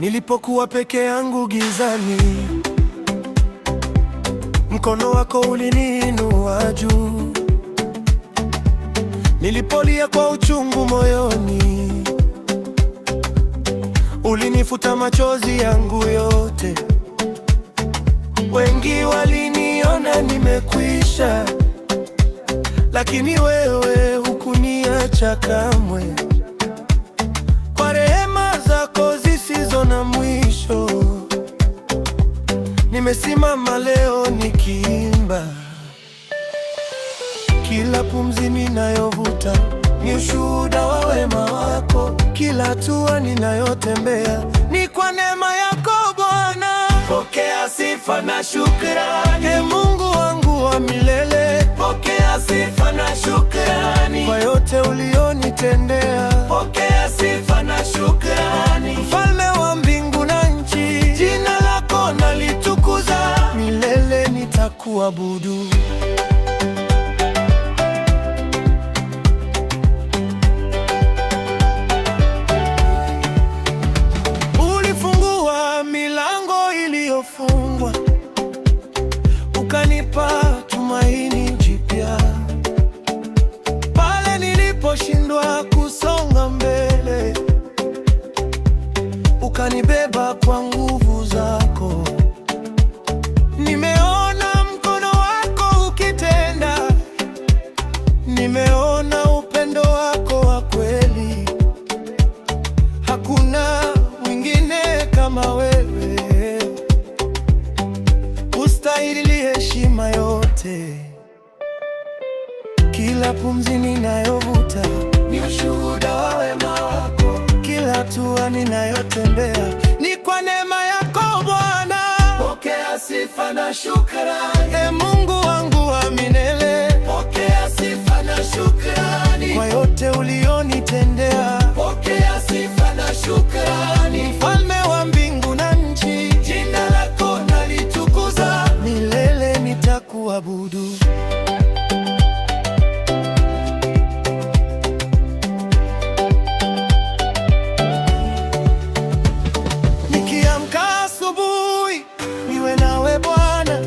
Nilipokuwa peke yangu gizani, mkono wako uliniinua juu. Nilipolia kwa uchungu moyoni, ulinifuta machozi yangu yote. Wengi waliniona nimekwisha, lakini wewe hukuniacha kamwe. Kwa rehema zako zisizo na mwisho, nimesimama leo nikiimba. Kila pumzi ninayovuta ni ushuhuda wa wema wako. Kila hatua ninayotembea ni kwa neema yako Bwana. Pokea sifa na shukrani, Ee Mungu wangu wa milele. Pokea sifa na shukrani kwa yote ulionitendea. Pokea sifa na shukrani, Mfalme wa mbingu na nchi. Jina lako nalitukuza, milele nitakuabudu. Ulifungua milango iliyofungwa, ukanipa tumaini jipya. Pale niliposhindwa kusonga mbele, ukanibeba kwa nguvu zako. Nimeona mkono wako ukitenda, nimeona upendo wako wa kweli. Hakuna mwingine kama wewe, ustahili heshima yote. Kila pumzi ninayovuta ni ushuhuda wa wema wako. Kila hatua ninayotembea ni kwa neema yako Bwana. Pokea sifa na shukrani, Ee Mungu wangu wa milele. Pokea sifa na shukrani kwa yote ulionitendea. Pokea sifa na shukrani, Mfalme wa mbingu na nchi. Jina lako nalitukuza, milele nitakuabudu. Nikiamka asubuhi niwe nawe Bwana,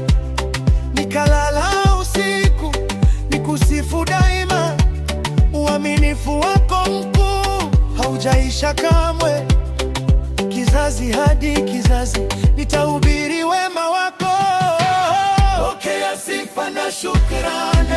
nikalala usiku nikusifu daima. Uaminifu wako mkuu haujaisha kamwe. Kizazi hadi kizazi nitahubiri wema wako. Pokea sifa na shukrani.